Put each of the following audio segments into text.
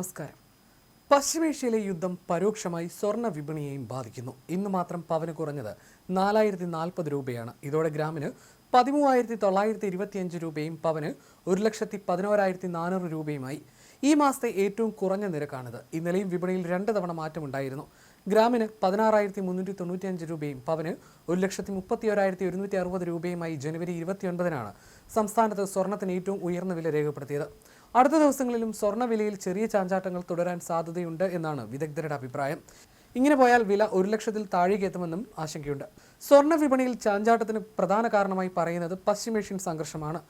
നമസ്കാരം. പശ്ചിമേഷ്യയിലെ യുദ്ധം പരോക്ഷമായി സ്വർണ്ണ വിപണിയെയും ബാധിക്കുന്നു. ഇന്ന് മാത്രം പവന് കുറഞ്ഞത് 4040 രൂപയാണ്. ഇതോടെ ഗ്രാമിന് 13,925 രൂപയും പവന് 1,11,400 രൂപയുമായി. ഈ മാസത്തെ ഏറ്റവും കുറഞ്ഞ നിരക്കാണിത്. ഇന്നലെയും വിപണിയിൽ 2 തവണ മാറ്റമുണ്ടായിരുന്നു. ഗ്രാമിന് 16,395 രൂപയും പവന് 1,31,160 രൂപയുമായി ജനുവരി 29-നാണ് സംസ്ഥാനത്ത് സ്വർണ്ണത്തിന് ഏറ്റവും ഉയർന്ന വില രേഖപ്പെടുത്തിയത്. അടുത്ത ദിവസങ്ങളിലും സ്വർണ്ണ വിലയിൽ ചെറിയ ചാഞ്ചാട്ടങ്ങൾ തുടരാൻ സാധ്യതയുണ്ട് എന്നാണ് വിദഗ്ധരുടെ അഭിപ്രായം. ഇങ്ങനെ പോയാൽ വില 1 ലക്ഷത്തിൽ താഴേക്ക് എത്തുമെന്നും ആശങ്കയുണ്ട്. സ്വർണ്ണ വിപണിയിൽ ചാഞ്ചാട്ടത്തിന് പ്രധാന കാരണമായി പറയുന്നത് പശ്ചിമേഷ്യൻ സംഘർഷമാണ്.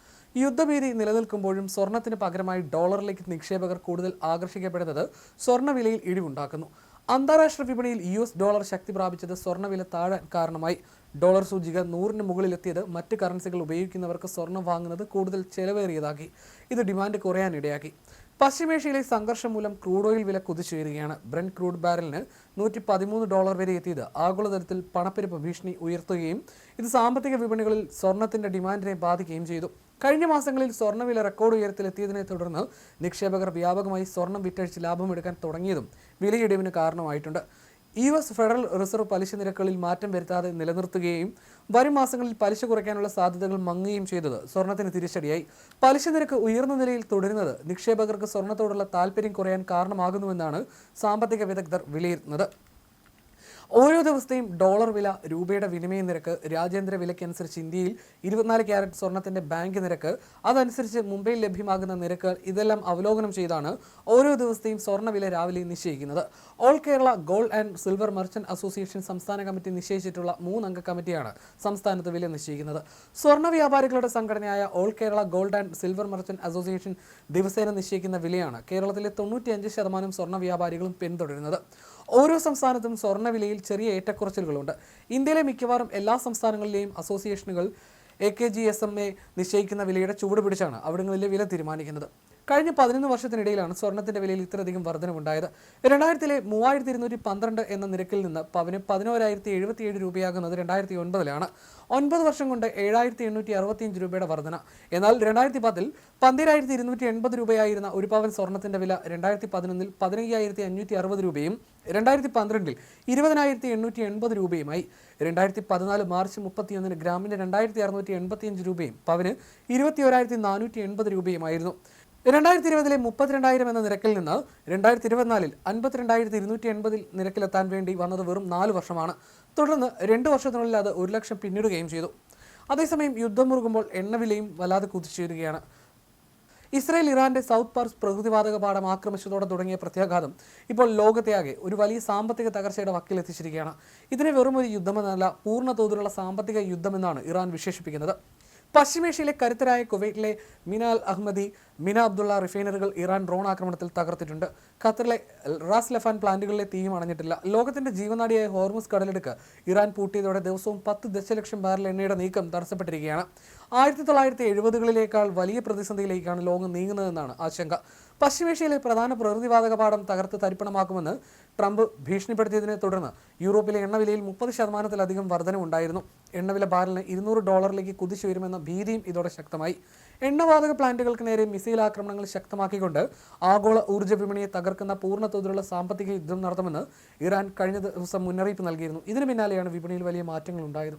യുദ്ധഭീതി നിലനിൽക്കുമ്പോഴും സ്വർണ്ണത്തിന് പകരമായി ഡോളറിലേക്ക് നിക്ഷേപകർ കൂടുതൽ ആകർഷിക്കപ്പെടുന്നത് സ്വർണ്ണവിലയിൽ ഇടിവുണ്ടാക്കുന്നു. അന്താരാഷ്ട്ര വിപണിയിൽ US ഡോളർ ശക്തി പ്രാപിച്ചത് സ്വർണ്ണവില താഴാൻ കാരണമായി. ഡോളർ സൂചിക 100-ന് മുകളിലെത്തിയത് മറ്റ് കറൻസികൾ ഉപയോഗിക്കുന്നവർക്ക് സ്വർണ്ണം വാങ്ങുന്നത് കൂടുതൽ ചെലവേറിയതാക്കി. ഇത് ഡിമാൻഡ് കുറയാനിടയാക്കി. പശ്ചിമേഷ്യയിലെ സംഘർഷം മൂലം ക്രൂഡ് ഓയിൽ വില കുതിച്ചുയരുകയാണ്. ബ്രന്റ് ക്രൂഡ് ബാരലിന് $113 വരെ എത്തിയത് ആഗോളതലത്തിൽ പണപ്പെരുപ്പ് ഭീഷണി ഉയർത്തുകയും ഇത് സാമ്പത്തിക വിപണികളിൽ സ്വർണ്ണത്തിന്റെ ഡിമാൻഡിനെ ബാധിക്കുകയും ചെയ്തു. കഴിഞ്ഞ മാസങ്ങളിൽ സ്വർണ്ണവില റെക്കോർഡ് ഉയരത്തിലെത്തിയതിനെ തുടർന്ന് നിക്ഷേപകർ വ്യാപകമായി സ്വർണം വിറ്റഴിച്ച് ലാഭമെടുക്കാൻ തുടങ്ങിയതും വിലയിടിവിന് കാരണമായിട്ടുണ്ട്. US ഫെഡറൽ റിസർവ് പലിശ നിരക്കുകളിൽ മാറ്റം വരുത്താതെ നിലനിർത്തുകയും വരും മാസങ്ങളിൽ പലിശ കുറയ്ക്കാനുള്ള സാധ്യതകൾ മങ്ങുകയും ചെയ്തത് സ്വർണ്ണത്തിന് തിരിച്ചടിയായി. പലിശ നിരക്ക് ഉയർന്ന നിലയിൽ തുടരുന്നത് നിക്ഷേപകർക്ക് സ്വർണ്ണത്തോടുള്ള താൽപ്പര്യം കുറയാൻ കാരണമാകുന്നുവെന്നാണ് സാമ്പത്തിക വിദഗ്ധർ വിലയിരുത്തുന്നത്. ഓരോ ദിവസത്തെയും ഡോളർ വില, രൂപയുടെ വിനിമയ നിരക്ക്, രാജ്യാന്തര വിലയ്ക്കനുസരിച്ച് ഇന്ത്യയിൽ 24 ക്യാരറ്റ് സ്വർണ്ണത്തിന്റെ ബാങ്ക് നിരക്ക്, അതനുസരിച്ച് മുംബൈയിൽ ലഭ്യമാകുന്ന നിരക്ക്, ഇതെല്ലാം അവലോകനം ചെയ്താണ് ഓരോ ദിവസത്തെയും സ്വർണ്ണവില രാവിലെ നിശ്ചയിക്കുന്നത്. All Kerala gold and silver merchant association സംസ്ഥാന കമ്മിറ്റി നിശ്ചയിച്ചിട്ടുള്ള 3 അംഗ കമ്മിറ്റിയാണ് സംസ്ഥാനത്ത് വില നിശ്ചയിക്കുന്നത്. സ്വർണ്ണ വ്യാപാരികളുടെ സംഘടനയായ all Kerala gold and silver merchant association ദിവസേന നിശ്ചയിക്കുന്ന വിലയാണ് കേരളത്തിലെ 95% സ്വർണ്ണ വ്യാപാരികളും പിന്തുടരുന്നത്. ഓരോ സംസ്ഥാനത്തും സ്വർണ്ണവിലയിൽ ചെറിയ ഏറ്റക്കുറച്ചിലുകളുണ്ട്. ഇന്ത്യയിലെ മിക്കവാറും എല്ലാ സംസ്ഥാനങ്ങളിലെയും അസോസിയേഷനുകൾ AKGSMA നിശ്ചയിക്കുന്ന വിലയുടെ ചൂട് പിടിച്ചാണ് അവിടങ്ങളിലെ വില തീരുമാനിക്കുന്നത്. കഴിഞ്ഞ 11 വർഷത്തിനിടയിലാണ് സ്വർണ്ണത്തിന്റെ വിലയിൽ ഇത്രയധികം വർധനവുണ്ടായത്. 2000-ലെ 3212 എന്ന നിരക്കിൽ നിന്ന് പവന് 11,077 രൂപയാകുന്നത് 2009-ലാണ്. 9 വർഷം കൊണ്ട് 7,865 രൂപയുടെ വർധന. എന്നാൽ 2010-ൽ 12,280 രൂപയായിരുന്ന ഒരു പവൻ സ്വർണ്ണത്തിന്റെ വില 2011-ൽ 15,560 രൂപയും 2012-ൽ 20,880 രൂപയുമായി. 2014 മാർച്ച് 31-ന് ഗ്രാമിന് 2,685 രൂപയും പവന് 21,480 രൂപയുമായിരുന്നു. 2020-ലെ 32,000 എന്ന നിരക്കിൽ നിന്ന് 2024-ൽ 52,280 നിരക്കിലെത്താൻ വേണ്ടി വന്നത് വെറും 4 വർഷമാണ്. തുടർന്ന് 2 വർഷത്തിനുള്ളിൽ അത് 1 ലക്ഷം പിന്നിടുകയും ചെയ്തു. അതേസമയം യുദ്ധം മുറുകുമ്പോൾ എണ്ണവിലയും വല്ലാതെ കുതിച്ചുയരുകയാണ്. ഇസ്രായേൽ ഇറാന്റെ സൗത്ത് പാർസ് പ്രകൃതിവാതക പാടം ആക്രമിച്ചതോടെ തുടങ്ങിയ പ്രത്യാഘാതം ഇപ്പോൾ ലോകത്തെയാകെ ഒരു വലിയ സാമ്പത്തിക തകർച്ചയുടെ വക്കിലെത്തിച്ചിരിക്കുകയാണ്. ഇതിനെ വെറും ഒരു യുദ്ധമെന്നല്ല, പൂർണ്ണ തോതിലുള്ള സാമ്പത്തിക യുദ്ധമെന്നാണ് ഇറാൻ വിശേഷിപ്പിക്കുന്നത്. പശ്ചിമേഷ്യയിലെ കരുത്തരായ കുവൈറ്റിലെ മിന അൽ അഹമ്മദി, മിന അബ്ദുള്ള റിഫൈനറികൾ ഇറാൻ ഡ്രോൺ ആക്രമണത്തിൽ തകർത്തിട്ടുണ്ട്. ഖത്തറിലെ റാസ് ലഫാൻ പ്ലാന്റുകളിലെ തീയും അണഞ്ഞിട്ടില്ല. ലോകത്തിന്റെ ജീവനാഡിയായ ഹോർമുസ് കടലിടുക്ക് ഇറാൻ പൂട്ടിയതോടെ ദിവസവും 10 ദശലക്ഷം ബാരൽ എണ്ണയുടെ നീക്കം തടസ്സപ്പെട്ടിരിക്കുകയാണ്. 1970-കളിലേക്കാൾ വലിയ പ്രതിസന്ധിയിലേക്കാണ് ലോകം നീങ്ങുന്നതെന്നാണ് ആശങ്ക. പശ്ചിമേഷ്യയിലെ പ്രധാന പ്രകൃതിവാതക പാടം തകർത്ത് തരിപ്പണമാക്കുമെന്ന് ട്രംപ് ഭീഷണിപ്പെടുത്തിയതിനെ തുടർന്ന് യൂറോപ്പിലെ എണ്ണവിലയിൽ 30%-ലധികം വർധനവുണ്ടായിരുന്നു. എണ്ണവില ബാരലിന് $200 കുതിച്ചുയരുമെന്ന ഭീതിയും ഇതോടെ ശക്തമായി. എണ്ണവാതക പ്ലാന്റുകൾക്ക് നേരെ മിസൈൽ ആക്രമണങ്ങൾ ശക്തമാക്കിക്കൊണ്ട് ആഗോള ഊർജ്ജ വിപണിയെ തകർക്കുന്ന പൂർണ്ണ തോതിലുള്ള സാമ്പത്തിക യുദ്ധം നടത്തുമെന്ന് ഇറാൻ കഴിഞ്ഞ ദിവസം മുന്നറിയിപ്പ് നൽകിയിരുന്നു. ഇതിനു പിന്നാലെയാണ് വിപണിയിൽ വലിയ മാറ്റങ്ങൾ ഉണ്ടായത്.